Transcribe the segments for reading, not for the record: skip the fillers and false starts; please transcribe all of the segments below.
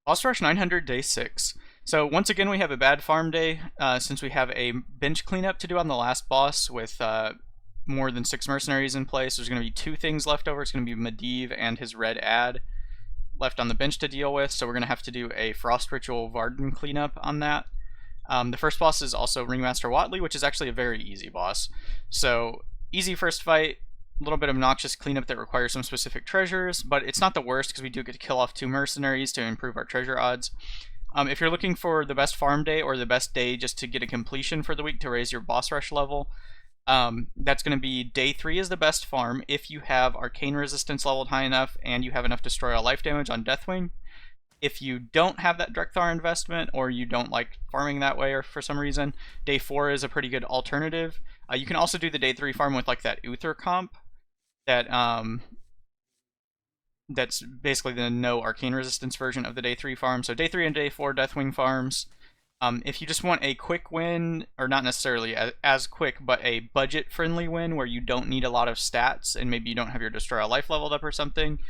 Boss Rush 900, day 6. So once again, we have a bad farm day, since we have a bench cleanup to do on the last boss with more than 6 mercenaries in place. There's going to be 2 things left over. It's going to be Medivh and his red ad left on the bench to deal with, so we're going to have to do a Frost Ritual Varden cleanup on that. The first boss is also Ringmaster Whatley, which is actually a very easy boss. So, easy first fight, a little bit of obnoxious cleanup that requires some specific treasures, but it's not the worst because we do get to kill off 2 mercenaries to improve our treasure odds. If you're looking for the best farm day or the best day just to get a completion for the week to raise your boss rush level, that's going to be day 3 is the best farm if you have arcane resistance leveled high enough and you have enough destroy all life damage on Deathwing. If you don't have that Drekthar investment or you don't like farming that way or for some reason, day 4 is a pretty good alternative. You can also do the day 3 farm with like that Uther comp that that's basically the no arcane resistance version of the day 3 farm. So day 3 and day 4 Deathwing farms. If you just want a quick win, or not necessarily as quick, but a budget-friendly win where you don't need a lot of stats and maybe you don't have your Destroy All Life leveled up or something,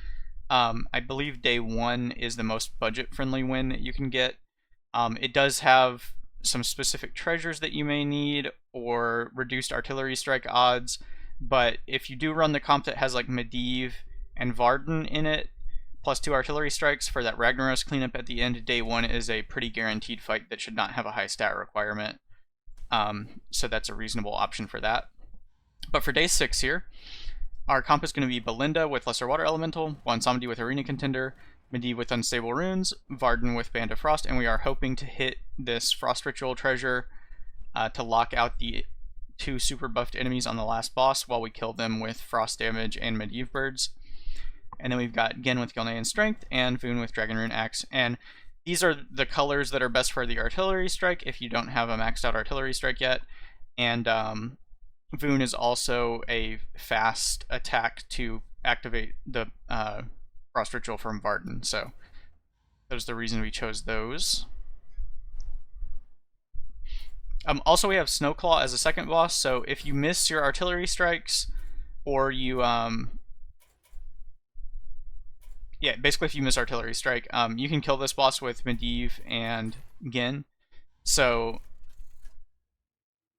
I believe day 1 is the most budget-friendly win that you can get. It does have some specific treasures that you may need or reduced artillery strike odds, but if you do run the comp that has like Medivh and Varden in it, plus 2 artillery strikes for that Ragnaros cleanup at the end, day 1 is a pretty guaranteed fight that should not have a high stat requirement. So that's a reasonable option for that. But for day 6 here, our comp is going to be Balinda with Lesser Water Elemental, Bwonsamdi with Arena Contender, Medivh with Unstable Runes, Varden with Band of Frost, and we are hoping to hit this Frost Ritual treasure to lock out the 2 super buffed enemies on the last boss while we kill them with Frost damage and Medivh birds. And then we've got Genn with Gilnean Strength and Voone with Dragon Rune Axe. And these are the colors that are best for the artillery strike if you don't have a maxed out artillery strike yet. And Voone is also a fast attack to activate the Frost Ritual from Varden. So that's the reason we chose those. Also, we have Snowclaw as a second boss. So if you miss your artillery strikes, or you yeah, basically if you miss artillery strike, you can kill this boss with Medivh and Genn. So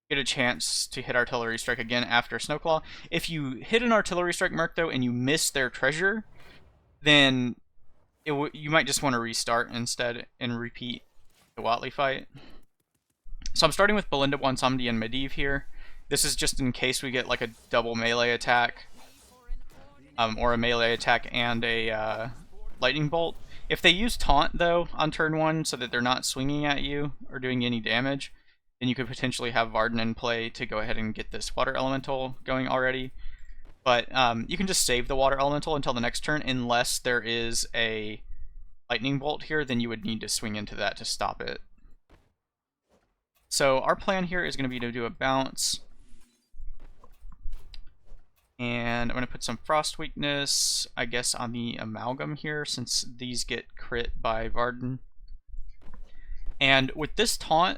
get a chance to hit artillery strike again after Snowclaw. If you hit an artillery strike merc though and you miss their treasure, then you might just want to restart instead and repeat the Whatley fight. So I'm starting with Balinda, Bwonsamdi, and Medivh here. This is just in case we get like a double melee attack. Or a melee attack and a lightning bolt. If they use taunt though on turn 1 so that they're not swinging at you or doing any damage, then you could potentially have Varden in play to go ahead and get this water elemental going already. But you can just save the water elemental until the next turn unless there is a lightning bolt here, then you would need to swing into that to stop it. So our plan here is going to be to do a bounce. And I'm going to put some Frost Weakness, I guess, on the Amalgam here, since these get crit by Varden. And with this taunt,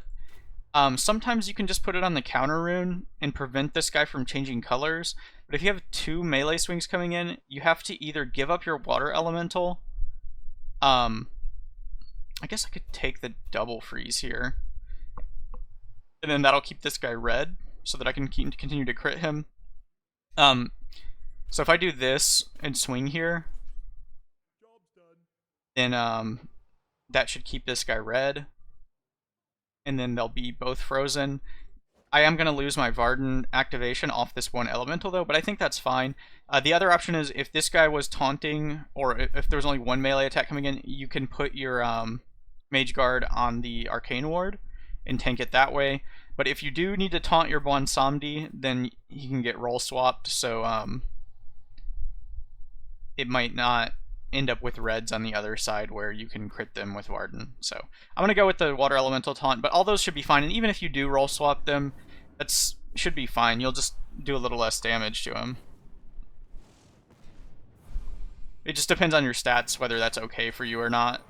sometimes you can just put it on the counter rune and prevent this guy from changing colors. But if you have 2 melee swings coming in, you have to either give up your Water Elemental. I guess I could take the double freeze here. And then that'll keep this guy red, so that I can continue to crit him. So if I do this and swing here, then that should keep this guy red, and then they'll be both frozen. I am going to lose my Varden activation off this 1 elemental though, but I think that's fine. The other option is if this guy was taunting, or if there was only 1 melee attack coming in, you can put your Mage Guard on the Arcane Ward and tank it that way. But if you do need to taunt your Bwonsamdi, then he can get roll swapped, so it might not end up with reds on the other side where you can crit them with Varden. So I'm going to go with the Water Elemental taunt, but all those should be fine, and even if you do roll swap them, that should be fine. You'll just do a little less damage to him. It just depends on your stats whether that's okay for you or not.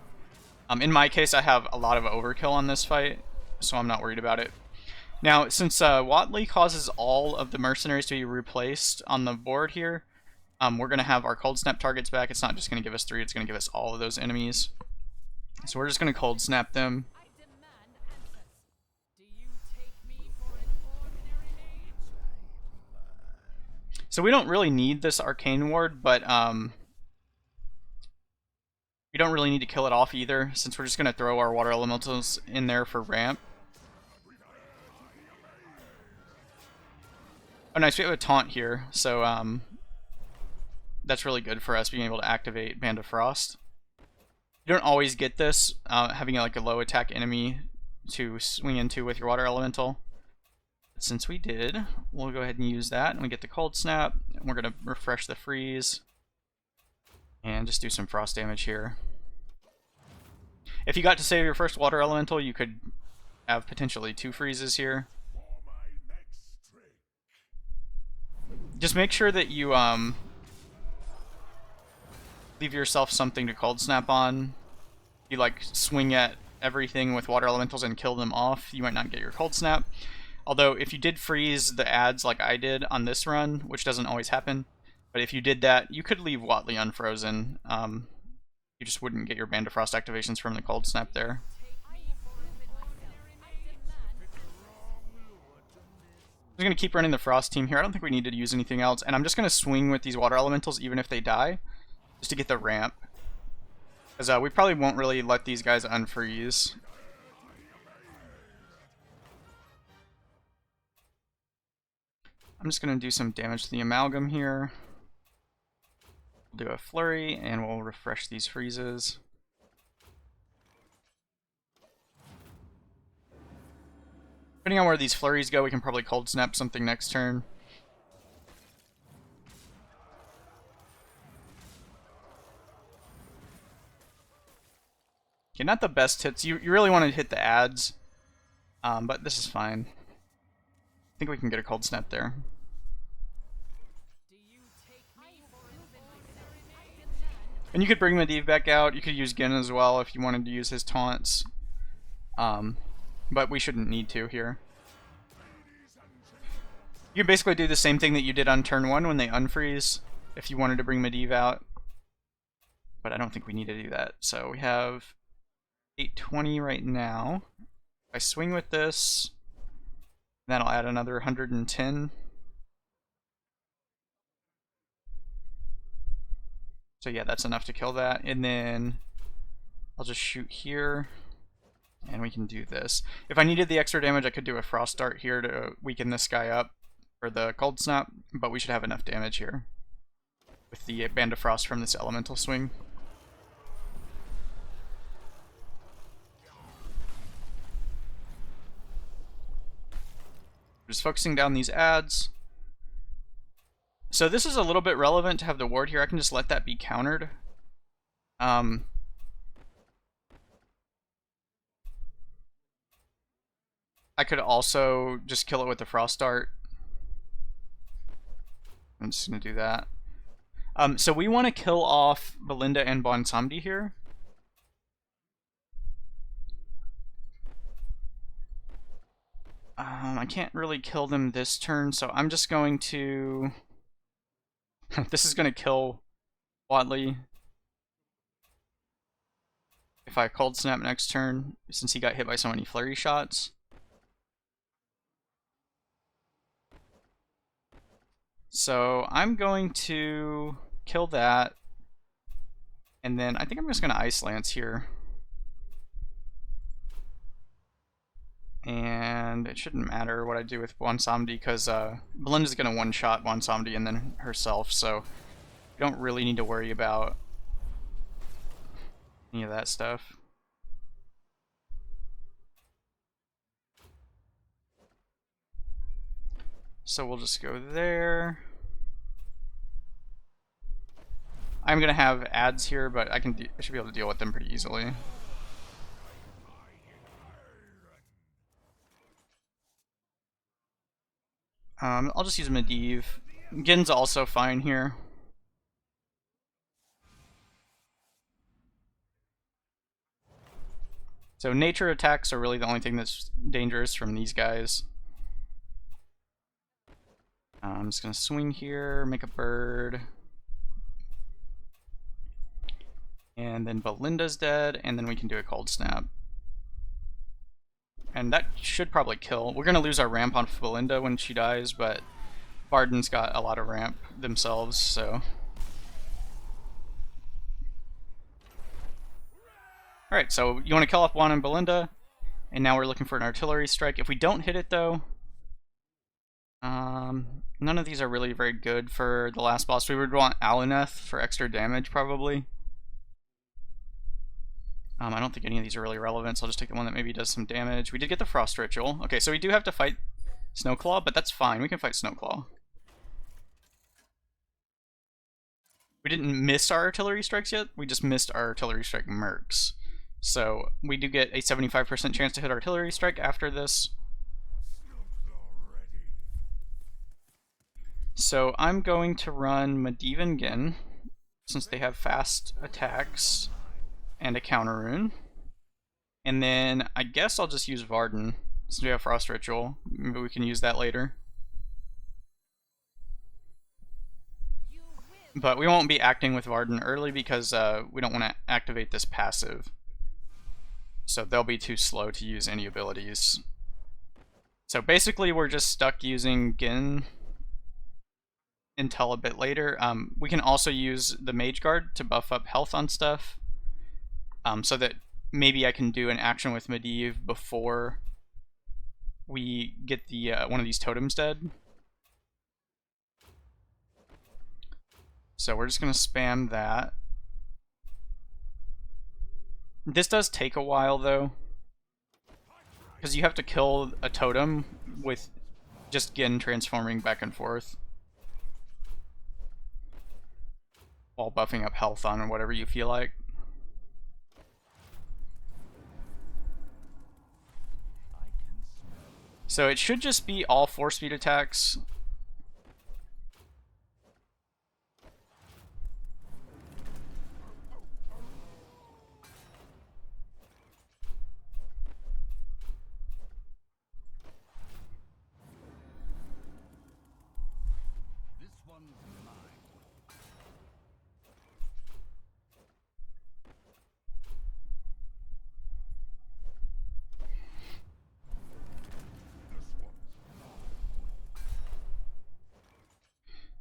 In my case, I have a lot of overkill on this fight, so I'm not worried about it. Now, since Whatley causes all of the mercenaries to be replaced on the board here, we're going to have our Cold Snap targets back. It's not just going to give us 3, it's going to give us all of those enemies. So we're just going to cold snap them. So we don't really need this Arcane Ward, but we don't really need to kill it off either, since we're just going to throw our Water Elementals in there for ramp. Oh nice, we have a taunt here, so that's really good for us being able to activate Band of Frost. You don't always get this, having like a low attack enemy to swing into with your Water Elemental. But since we did, we'll go ahead and use that, and we get the Cold Snap, and we're going to refresh the freeze, and just do some frost damage here. If you got to save your first Water Elemental, you could have potentially 2 freezes here. Just make sure that you leave yourself something to Cold Snap on. If you like swing at everything with Water Elementals and kill them off, you might not get your Cold Snap. Although if you did freeze the ads like I did on this run, which doesn't always happen, but if you did that, you could leave Whatley unfrozen. You just wouldn't get your Band of Frost activations from the Cold Snap there. I'm going to keep running the Frost team here. I don't think we need to use anything else. And I'm just going to swing with these Water Elementals even if they die, just to get the ramp. Because we probably won't really let these guys unfreeze. I'm just going to do some damage to the Amalgam here. We'll do a Flurry, and we'll refresh these freezes. Depending on where these flurries go, we can probably Cold Snap something next turn. Okay, not the best hits. You really want to hit the ads, but this is fine. I think we can get a Cold Snap there. And you could bring Medivh back out. You could use Genn as well if you wanted to use his taunts. But we shouldn't need to here. You can basically do the same thing that you did on turn 1 when they unfreeze, if you wanted to bring Medivh out. But I don't think we need to do that. So we have 820 right now. If I swing with this, that'll add another 110. So yeah, that's enough to kill that. And then I'll just shoot here, and we can do this. If I needed the extra damage, I could do a Frost Dart here to weaken this guy up for the Cold Snap, but we should have enough damage here with the Band of Frost from this Elemental swing. Just focusing down these ads. So this is a little bit relevant to have the ward here. I can just let that be countered. I could also just kill it with the Frost Dart. I'm just going to do that. So we want to kill off Balinda and Bwonsamdi here. I can't really kill them this turn, so I'm just going to... This is going to kill Whatley if I Cold Snap next turn, since he got hit by so many flurry shots. So I'm going to kill that, and then I think I'm just going to Ice Lance here. And it shouldn't matter what I do with Bwonsamdi, because Balinda's going to one-shot Bwonsamdi and then herself, so we don't really need to worry about any of that stuff. So we'll just go there. I'm going to have ads here, but I should be able to deal with them pretty easily. I'll just use Medivh. Genn's also fine here. So nature attacks are really the only thing that's dangerous from these guys. I'm just going to swing here, make a bird. And then Balinda's dead, and then we can do a cold snap. And that should probably kill. We're going to lose our ramp on Balinda when she dies, but Varden's got a lot of ramp themselves, so... Alright, so you want to kill off Bwonsamdi and Balinda, and now we're looking for an artillery strike. If we don't hit it, though... none of these are really very good for the last boss. We would want Aluneth for extra damage, probably. I don't think any of these are really relevant, so I'll just take the one that maybe does some damage. We did get the Frost Ritual. Okay, so we do have to fight Snowclaw, but that's fine. We can fight Snowclaw. We didn't miss our artillery strikes yet. We just missed our artillery strike mercs. So we do get a 75% chance to hit artillery strike after this. So I'm going to run Medivh and Genn, since they have fast attacks and a counter rune. And then I guess I'll just use Varden, since we have Frost Ritual. Maybe we can use that later. But we won't be acting with Varden early because we don't want to activate this passive. So they'll be too slow to use any abilities. So basically we're just stuck using Genn until a bit later. We can also use the Mage Guard to buff up health on stuff. So that maybe I can do an action with Medivh before we get the one of these totems dead. So we're just going to spam that. This does take a while though, because you have to kill a totem with just Genn transforming back and forth while buffing up health on whatever you feel like. So it should just be all 4-speed attacks.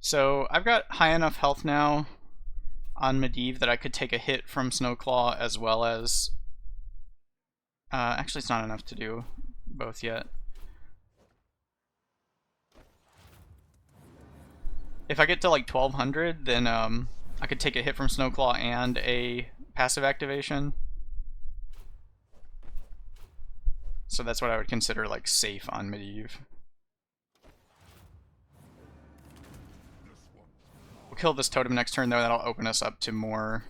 So I've got high enough health now on Medivh that I could take a hit from Snowclaw as well as... actually it's not enough to do both yet. If I get to like 1200, then I could take a hit from Snowclaw and a passive activation. So that's what I would consider like safe on Medivh. We'll kill this totem next turn though, that'll open us up to more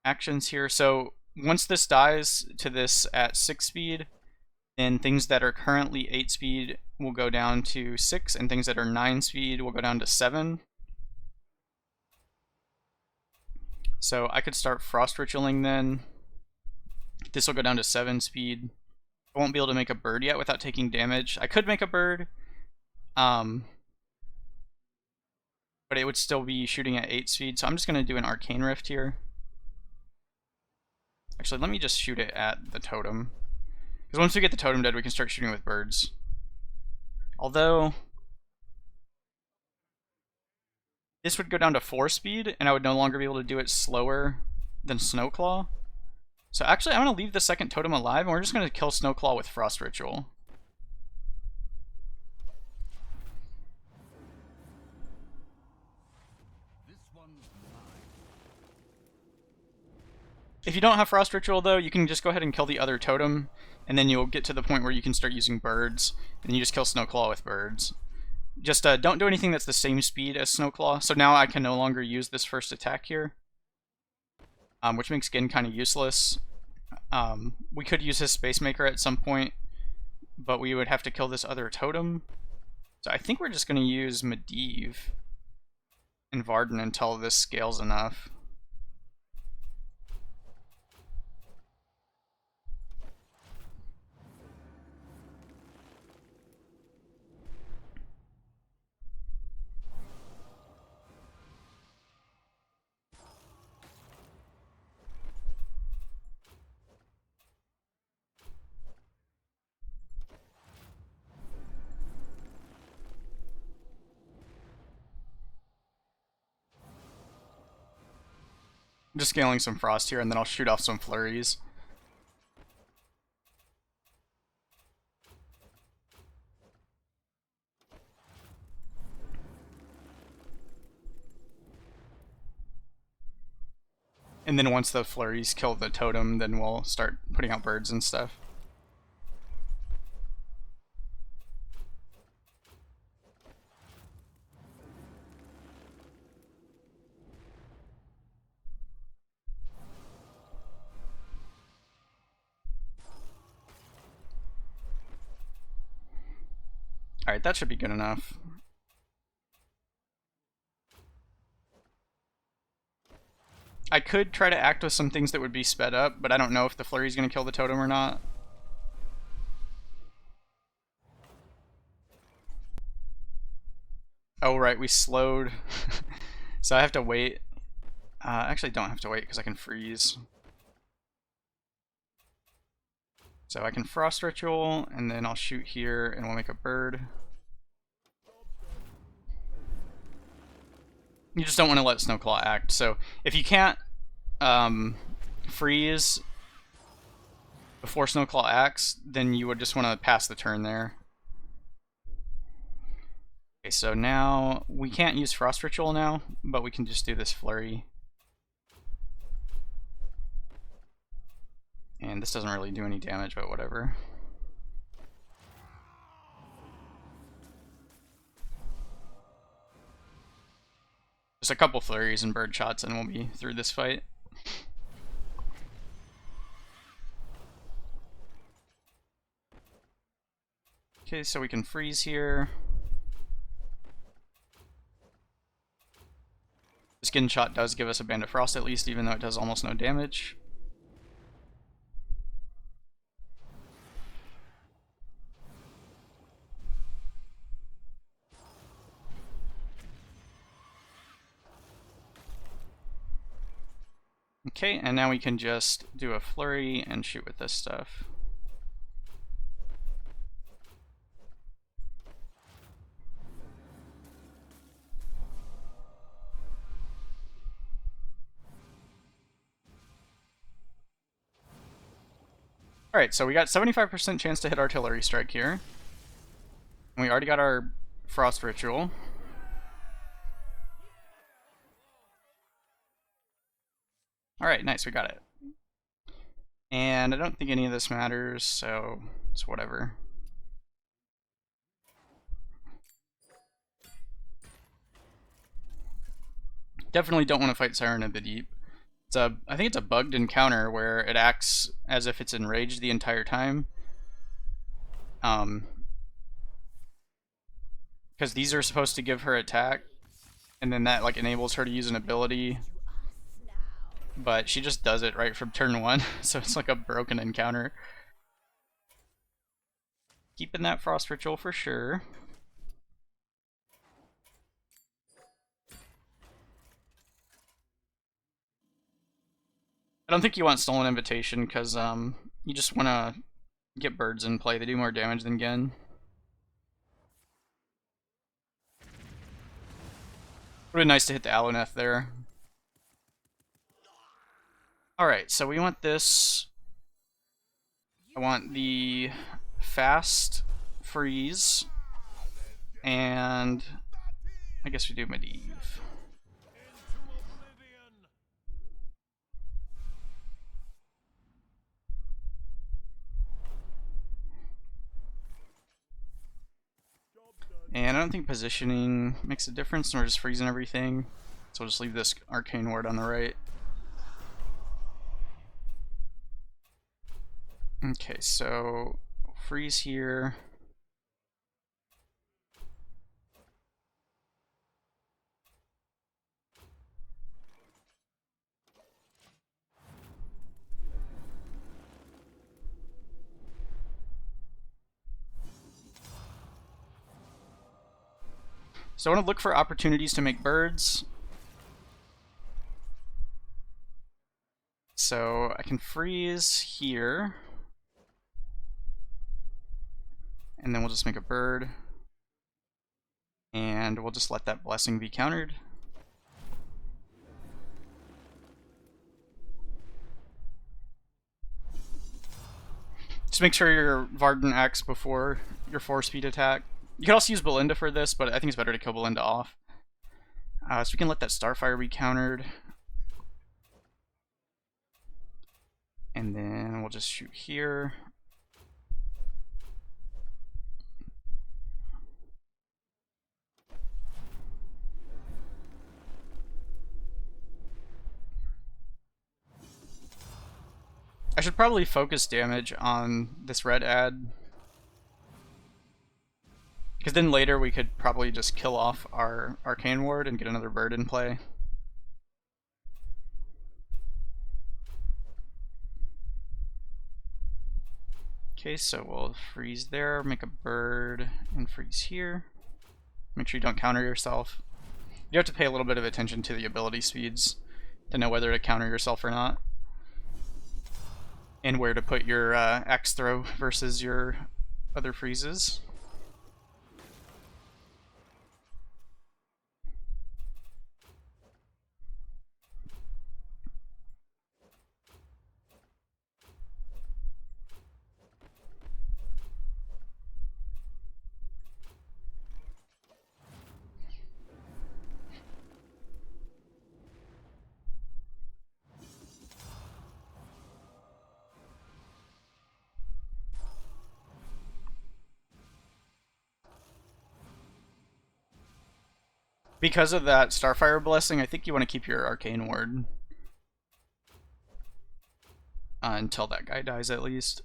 actions here. So once this dies to this at 6 speed, then things that are currently 8 speed will go down to 6, and things that are 9 speed will go down to 7. So I could start Frost Ritualing then. This will go down to 7 speed. I won't be able to make a bird yet without taking damage. I could make a bird, but it would still be shooting at 8 speed, so I'm just going to do an Arcane Rift here. Actually, let me just shoot it at the totem. Because once we get the totem dead, we can start shooting with birds. Although, this would go down to 4 speed, and I would no longer be able to do it slower than Snowclaw. So actually, I'm going to leave the second totem alive, and we're just going to kill Snowclaw with Frost Ritual. If you don't have Frost Ritual, though, you can just go ahead and kill the other totem, and then you'll get to the point where you can start using birds, and you just kill Snowclaw with birds. Just don't do anything that's the same speed as Snowclaw, so now I can no longer use this first attack here, which makes Genn kind of useless. We could use his Space Maker at some point, but we would have to kill this other totem. So I think we're just going to use Medivh and Varden until this scales enough. just scaling some frost here, and then I'll shoot off some flurries. And then once the flurries kill the totem, then we'll start putting out birds and stuff. Alright, that should be good enough. I could try to act with some things that would be sped up, but I don't know if the flurry's going to kill the totem or not. Oh, right, we slowed. So I have to wait. Actually, don't have to wait because I can freeze. So I can Frost Ritual, and then I'll shoot here, and we'll make a bird. You just don't want to let Snowclaw act. So if you can't freeze before Snowclaw acts, then you would just want to pass the turn there. Okay, so now we can't use Frost Ritual now, but we can just do this flurry. And this doesn't really do any damage, but whatever. Just a couple flurries and bird shots and we'll be through this fight. Okay, so we can freeze here. Skin shot does give us a Band of Frost at least, even though it does almost no damage. Okay, and now we can just do a flurry and shoot with this stuff. Alright, so we got 75% chance to hit Artillery Strike here. And we already got our Frost Ritual. Alright, nice, we got it. And I don't think any of this matters, so it's whatever. Definitely don't want to fight Siren of the Deep. I think it's a bugged encounter where it acts as if it's enraged the entire time. Because these are supposed to give her attack, and then that like enables her to use an ability. But she just does it right from turn 1, so it's like a broken encounter. Keeping that Frost Ritual for sure. I don't think you want Stolen Invitation, because you just want to get birds in play. They do more damage than Genn. Would have been nice to hit the Aluneth there. Alright, so we want this. I want the fast freeze, and I guess we do Medivh. And I don't think positioning makes a difference, nor just freezing everything. So we'll just leave this Arcane Ward on the right. Okay, so freeze here. So I want to look for opportunities to make birds. So I can freeze here. And then we'll just make a bird. And we'll just let that blessing be countered. Just make sure your Varden acts before your 4-speed attack. You can also use Balinda for this, but I think it's better to kill Balinda off. So we can let that Starfire be countered. And then we'll just shoot here. I should probably focus damage on this red ad. Because then later we could probably just kill off our Arcane Ward and get another bird in play. Okay, so we'll freeze there, make a bird, and freeze here. Make sure you don't counter yourself. You have to pay a little bit of attention to the ability speeds to know whether to counter yourself or not. And where to put your axe throw versus your other freezes. Because of that Starfire Blessing, I think you want to keep your Arcane Ward. Until that guy dies, at least.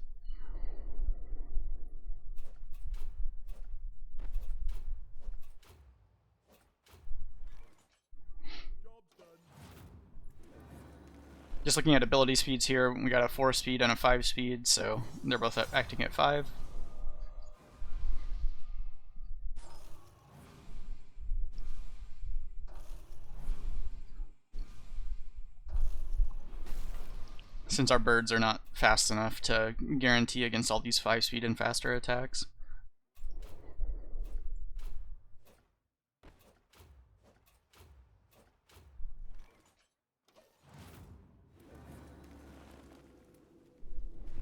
Just looking at ability speeds here, we got a 4-speed and a 5-speed, so they're both acting at 5. Since our birds are not fast enough to guarantee against all these 5-speed and faster attacks.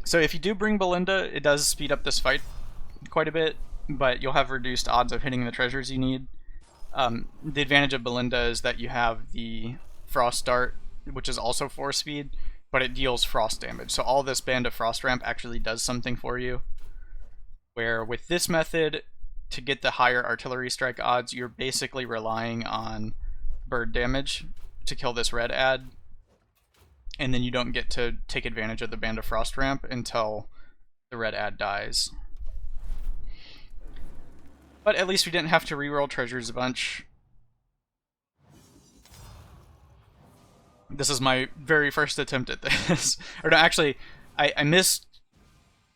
So if you do bring Balinda, it does speed up this fight quite a bit, but you'll have reduced odds of hitting the treasures you need. The advantage of Balinda is that you have the Frost Dart, which is also 4-speed, but it deals frost damage. So all this Band of Frost ramp actually does something for you. Where with this method, to get the higher artillery strike odds, you're basically relying on bird damage to kill this red ad. And then you don't get to take advantage of the Band of Frost ramp until the red ad dies. But at least we didn't have to reroll treasures a bunch. This is my very first attempt at this. Or no, actually, I missed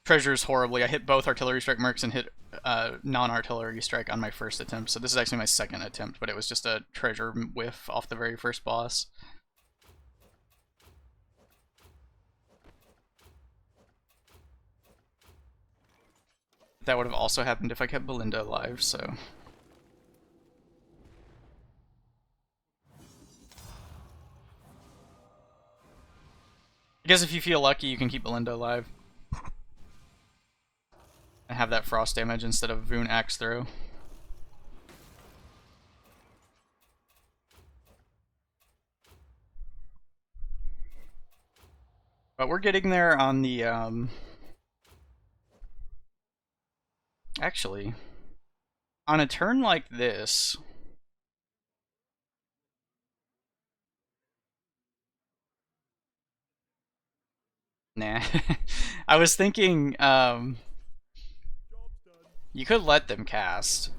treasures horribly. I hit both artillery strike marks and hit non-artillery strike on my first attempt. So this is actually my second attempt, but it was just a treasure whiff off the very first boss. That would have also happened if I kept Balinda alive, so... I guess if you feel lucky, you can keep Balinda alive. And have that frost damage instead of Voone axe throw. But we're getting there on the, Actually, on a turn like this... Nah. I was thinking, you could let them cast,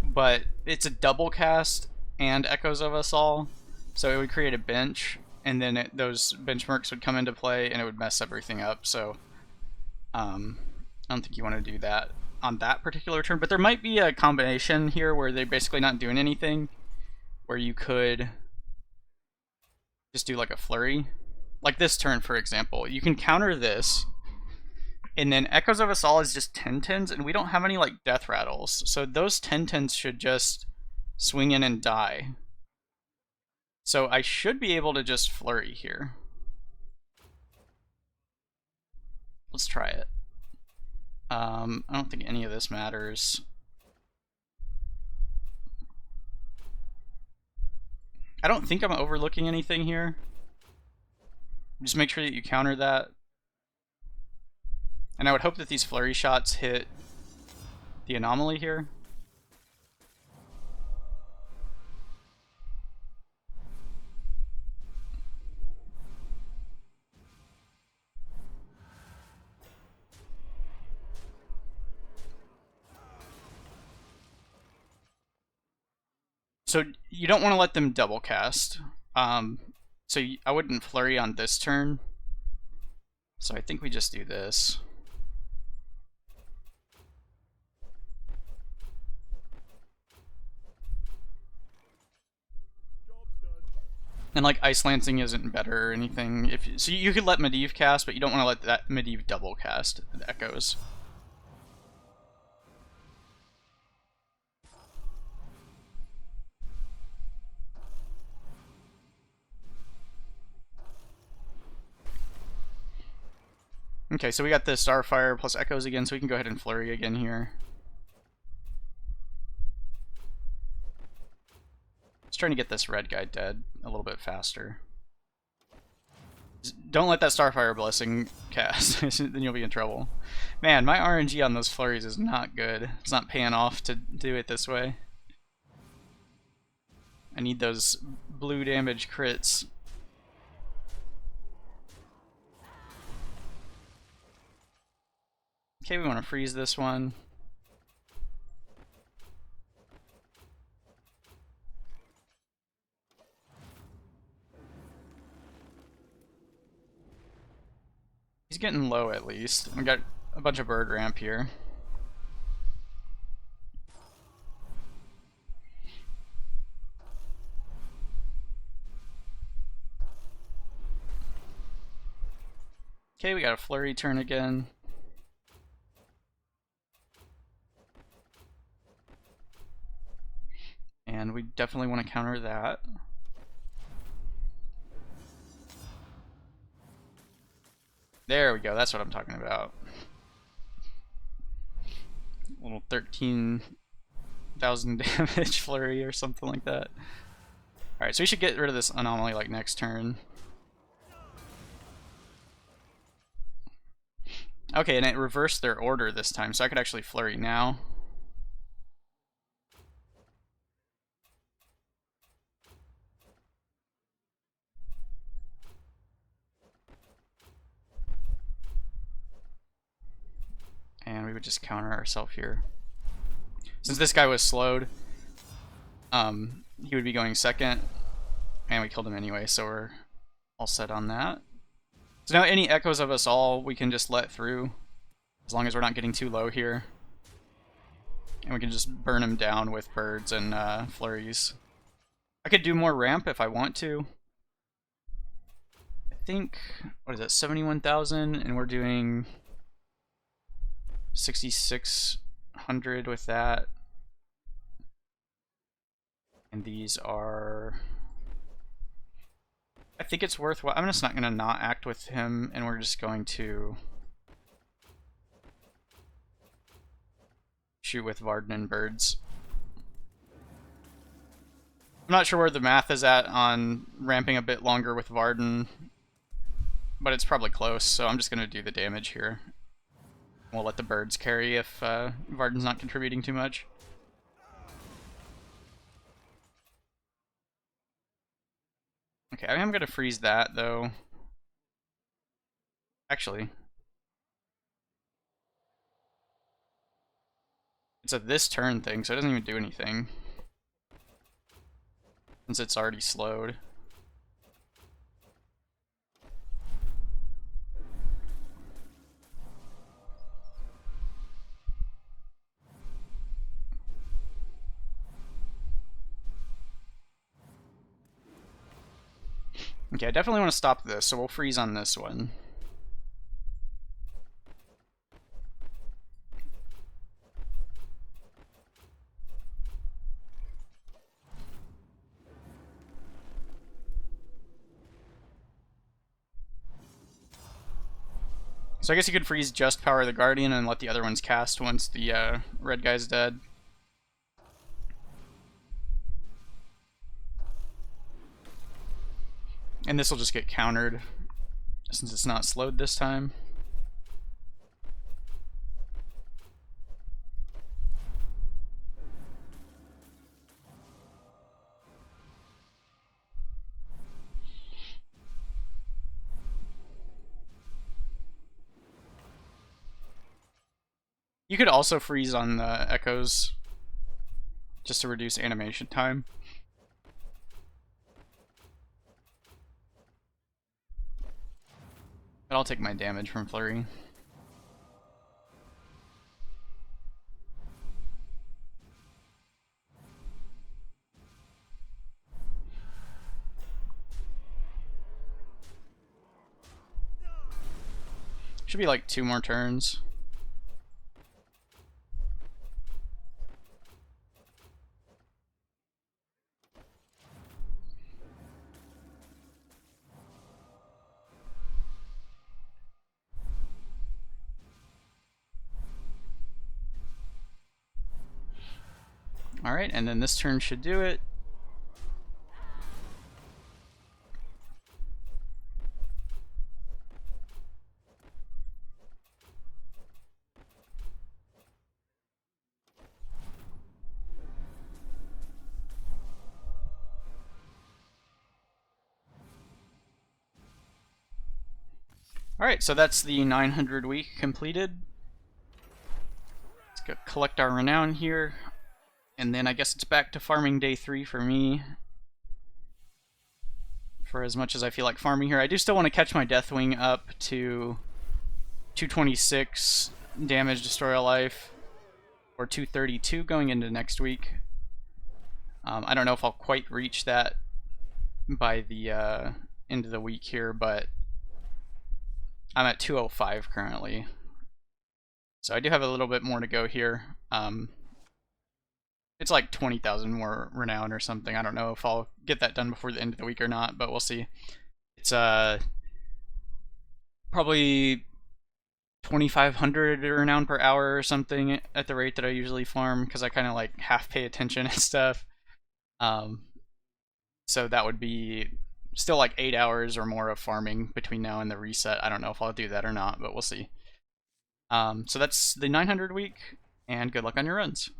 but it's a double cast and Echoes of Us All, so it would create a bench, and then those benchmarks would come into play, and it would mess everything up, so I don't think you want to do that on that particular turn, but there might be a combination here where they're basically not doing anything, where you could just do like a flurry. Like this turn, for example. You can counter this, and then Echoes of Us All is just 10-10s, and we don't have any like death rattles, so those 10-10s should just swing in and die. So I should be able to just flurry here. Let's try it. I don't think any of this matters. I don't think I'm overlooking anything here. Just make sure that you counter that. And I would hope that these flurry shots hit the anomaly here. So you don't want to let them double cast. So I wouldn't flurry on this turn. So I think we just do this. And like Ice Lancing isn't better or anything. So you could let Medivh cast, but you don't want to let that Medivh double cast the echoes. Okay, so we got the Starfire plus Echoes again, so we can go ahead and Flurry again here. Just trying to get this red guy dead a little bit faster. Don't let that Starfire Blessing cast, then you'll be in trouble. Man, my RNG on those flurries is not good. It's not paying off to do it this way. I need those blue damage crits. Okay, we want to freeze this one. He's getting low at least. We got a bunch of bird ramp here. Okay, we got a flurry turn again. And we definitely want to counter that. There we go, that's what I'm talking about. A little 13,000 damage flurry or something like that. Alright, so we should get rid of this anomaly like next turn. Okay, and it reversed their order this time, so I could actually flurry now. And we would just counter ourselves here. Since this guy was slowed, he would be going second, and we killed him anyway, so we're all set on that. So now any echoes of us all we can just let through, as long as we're not getting too low here. And we can just burn him down with birds and flurries. I could do more ramp if I want to. I think, what is that, 71,000, and we're doing 6,600 with that. And these are, I think it's worthwhile. I'm just not going to not act with him, and we're just going to shoot with Varden and birds. I'm not sure where the math is at on ramping a bit longer with Varden, but it's probably close, so I'm just going to do the damage here. We'll let the birds carry if Varden's not contributing too much. Okay, I am going to freeze that, though. Actually, it's a this turn thing, so it doesn't even do anything, since it's already slowed. Okay, I definitely want to stop this, so we'll freeze on this one. So I guess you could freeze just Power the Guardian and let the other ones cast once the red guy's dead. And this will just get countered since it's not slowed this time. You could also freeze on the echoes just to reduce animation time. But I'll take my damage from Flurry. Should be like 2 more turns. Alright, and then this turn should do it. Alright, so that's the 900 week completed. Let's go collect our renown here. And then I guess it's back to farming day 3 for me. For as much as I feel like farming here. I do still want to catch my Deathwing up to 226 damage, destroy a life. Or 232 going into next week. I don't know if I'll quite reach that by the end of the week here, but I'm at 205 currently. So I do have a little bit more to go here. It's like 20,000 more renown or something. I don't know if I'll get that done before the end of the week or not, but we'll see. It's probably 2,500 renown per hour or something at the rate that I usually farm, because I kind of like half pay attention and stuff. So that would be still like 8 hours or more of farming between now and the reset. I don't know if I'll do that or not, but we'll see. So that's the 900 week, and good luck on your runs.